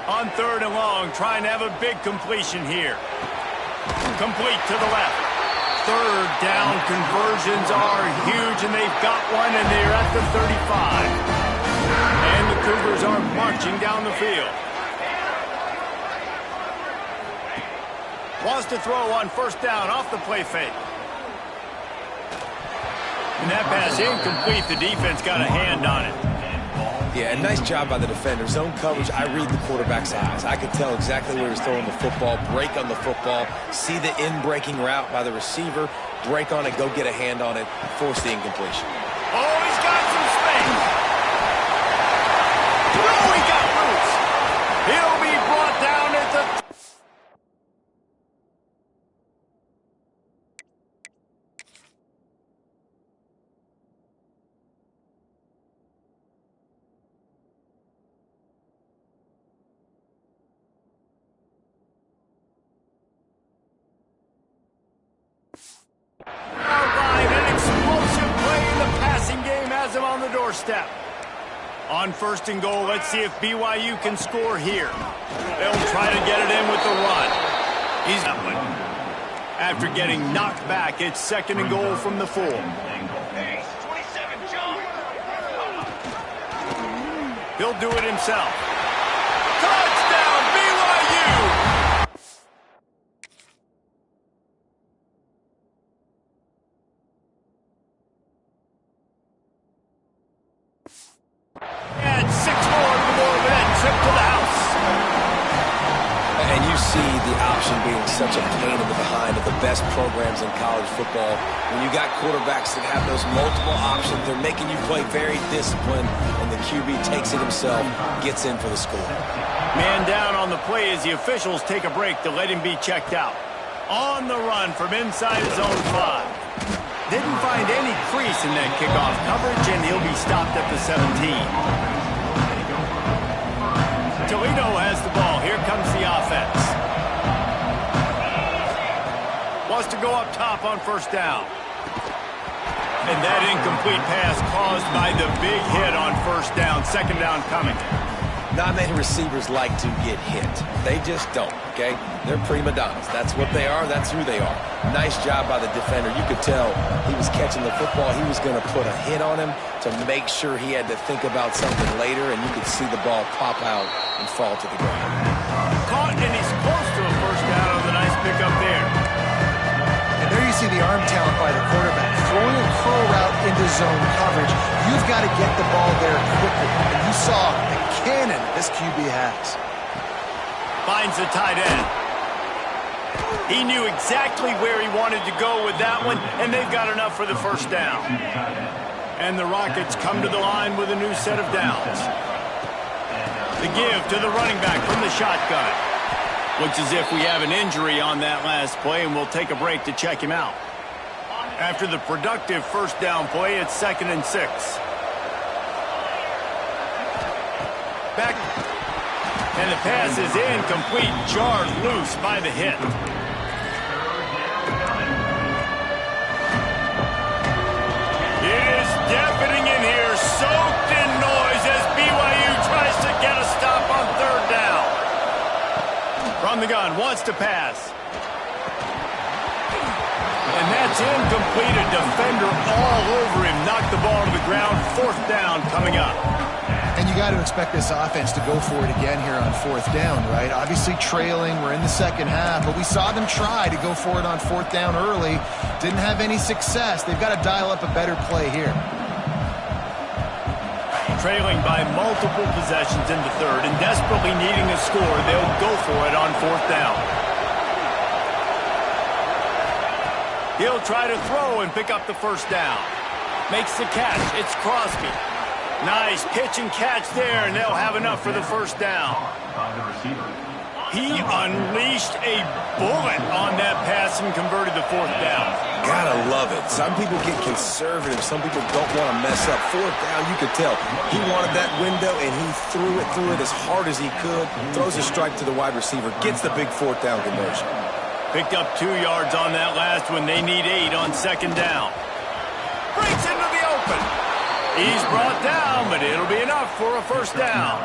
On 3rd and long, trying to have a big completion here. Complete to the left. 3rd down conversions are huge, and they've got one, and they're at the 35. And the Cougars are marching down the field. Wants to throw on 1st down off the play fake. And that pass incomplete. The defense got a hand on it. Yeah, nice job by the defender. Zone coverage, I read the quarterback's eyes. I could tell exactly where he was throwing the football, break on the football, see the in-breaking route by the receiver, break on it, go get a hand on it, force the incompletion. Oh, he's got some space. No, he got loose. He'll be brought down at the... on the doorstep. On 1st and goal, let's see if BYU can score here. They'll try to get it in with the run. He's up one. After getting knocked back, it's 2nd and goal from the 4. He'll do it himself. Touchdown, BYU! And 6 more to the board, but that trip to the house. And you see the option being such a pain in the behind of the best programs in college football. When you got quarterbacks that have those multiple options, they're making you play very disciplined, and the QB takes it himself, gets in for the score. Man down on the play as the officials take a break to let him be checked out. On the run from inside his own 5. Didn't find any crease in that kickoff coverage, and he'll be stopped at the 17. Toledo has the ball. Here comes the offense. Wants to go up top on 1st down. And that incomplete pass caused by the big hit on 1st down. 2nd down coming. Not many receivers like to get hit. They just don't, okay? They're prima donnas. That's what they are. That's who they are. Nice job by the defender. You could tell he was catching the football. He was going to put a hit on him to make sure he had to think about something later, and you could see the ball pop out and fall to the ground. Caught, and he's close to a 1st down on the nice pickup there. And there you see the arm talent by the quarterback. Throwing a curl route into zone coverage, you've got to get the ball there quickly. And you saw the cannon this QB has. Finds the tight end. He knew exactly where he wanted to go with that one, and they've got enough for the 1st down. And the Rockets come to the line with a new set of downs. The give to the running back from the shotgun. Looks as if we have an injury on that last play, and we'll take a break to check him out. After the productive 1st down play, it's 2nd and 6. Back. And the pass is incomplete, jarred loose by the hit. It is deafening in here, soaked in noise as BYU tries to get a stop on 3rd down. From the gun, wants to pass. And that's incomplete. A defender all over him. Knocked the ball to the ground. 4th down coming up. And you got to expect this offense to go for it again here on 4th down, right? Obviously trailing. We're in the 2nd half, but we saw them try to go for it on 4th down early. Didn't have any success. They've got to dial up a better play here. Trailing by multiple possessions in the 3rd and desperately needing a score, they'll go for it on 4th down. He'll try to throw and pick up the 1st down. Makes the catch. It's Crosby. Nice pitch and catch there, and they'll have enough for the 1st down. He unleashed a bullet on that pass and converted the 4th down. Gotta love it. Some people get conservative. Some people don't want to mess up. 4th down, you could tell. He wanted that window, and he threw it as hard as he could. Throws a strike to the wide receiver. Gets the big 4th down conversion. Picked up 2 yards on that last one. They need 8 on 2nd down. Breaks into the open. He's brought down, but it'll be enough for a 1st down.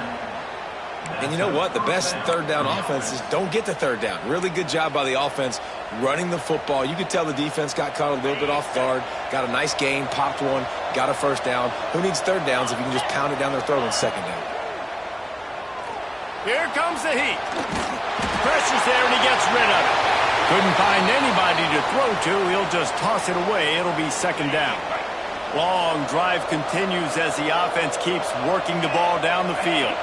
And you know what? The best third down offenses don't get to third down. Really good job by the offense running the football. You could tell the defense got caught a little bit off guard, got a nice gain, popped one, got a first down. Who needs third downs if you can just pound it down their throat on second down? Here comes the heat. Pressure's there, and he gets rid of it. Couldn't find anybody to throw to. He'll just toss it away. It'll be second down. Long drive continues as the offense keeps working the ball down the field.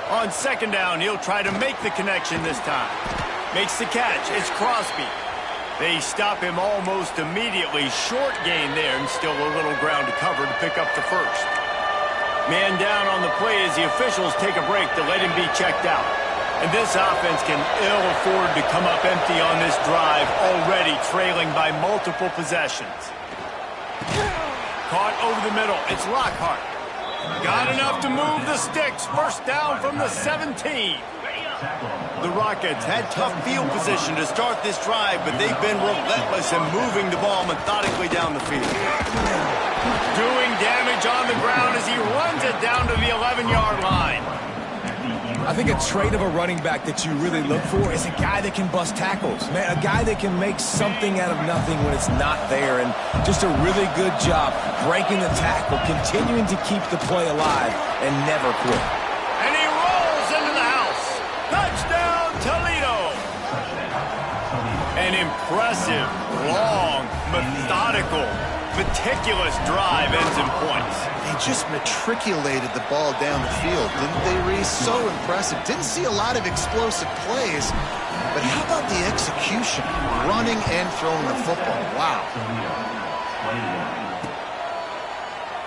On second down, he'll try to make the connection this time. Makes the catch. It's Crosby. They stop him almost immediately. Short gain there, and still a little ground to cover to pick up the first. Man down on the play as the officials take a break to let him be checked out. And this offense can ill afford to come up empty on this drive, already trailing by multiple possessions. Caught over the middle. It's Lockhart. Got enough to move the sticks. First down from the 17. The Rockets had tough field position to start this drive, but they've been relentless in moving the ball methodically down the field. Doing damage on the ground as he runs it down to the 11-yard line. I think a trait of a running back that you really look for is a guy that can bust tackles. Man, a guy that can make something out of nothing when it's not there. And just a really good job breaking the tackle, continuing to keep the play alive, and never quit. And he rolls into the house. Touchdown, Toledo. An impressive, long, methodical, meticulous drive ends in points. They just matriculated the ball down the field, didn't they, Reese? So impressive. Didn't see a lot of explosive plays, but how about the execution? Running and throwing the football. Wow.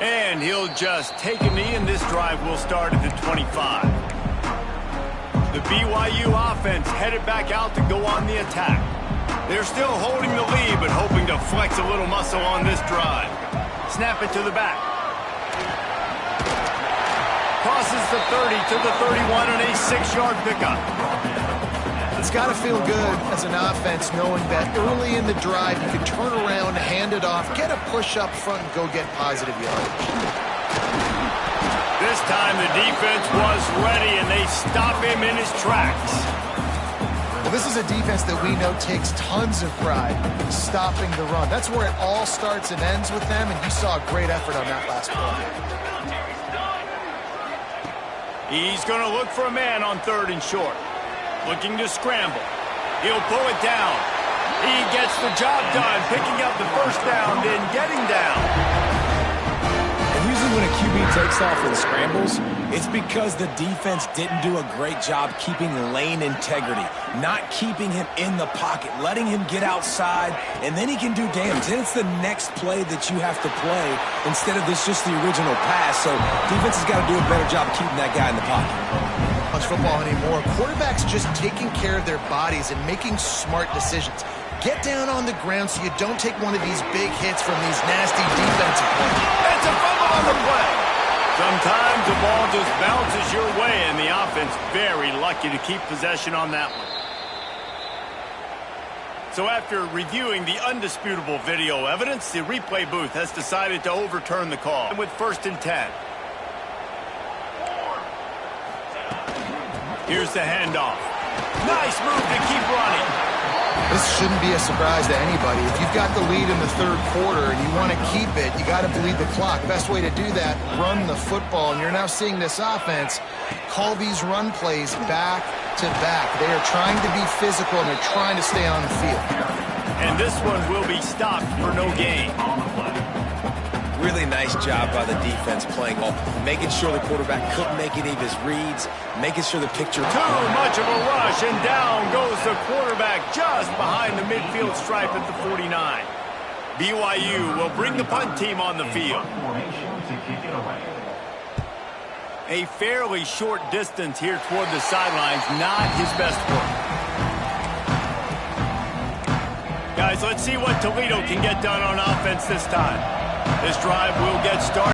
And he'll just take a knee, and this drive will start at the 25. The BYU offense headed back out to go on the attack. They're still holding the lead, but hoping to flex a little muscle on this drive. Snap it to the back. Crosses the 30 to the 31 on a 6-yard pickup. It's got to feel good as an offense knowing that early in the drive you can turn around, hand it off, get a push up front, and go get positive yardage. This time the defense was ready, and they stop him in his tracks. Well, this is a defense that we know takes tons of pride in stopping the run. That's where it all starts and ends with them, and you saw a great effort on that last play. He's going to look for a man on third and short. Looking to scramble. He'll pull it down. He gets the job done, picking up the first down, then getting down. And usually when a QB takes off and scrambles, it's because the defense didn't do a great job keeping lane integrity, not keeping him in the pocket, letting him get outside, and then he can do damage. Then it's the next play that you have to play instead of this just the original pass. So defense has got to do a better job keeping that guy in the pocket. College football anymore. Quarterbacks just taking care of their bodies and making smart decisions. Get down on the ground so you don't take one of these big hits from these nasty defensive plays. It's a fumble on the play. Sometimes the ball just bounces your way, and the offense very lucky to keep possession on that one. So after reviewing the undisputable video evidence, the replay booth has decided to overturn the call with 1st and 10. Here's the handoff. Nice move to keep running. This shouldn't be a surprise to anybody. If you've got the lead in the third quarter and you want to keep it, you got to bleed the clock. Best way to do that, run the football. And you're now seeing this offense call these run plays back to back. They are trying to be physical, and they're trying to stay on the field. And this one will be stopped for no gain. Really nice job by the defense playing ball, making sure the quarterback couldn't make any of his reads, making sure the picture... Too much of a rush, and down goes the quarterback just behind the midfield stripe at the 49. BYU will bring the punt team on the field. A fairly short distance here toward the sidelines, not his best work. Guys, let's see what Toledo can get done on offense this time. This drive will get started.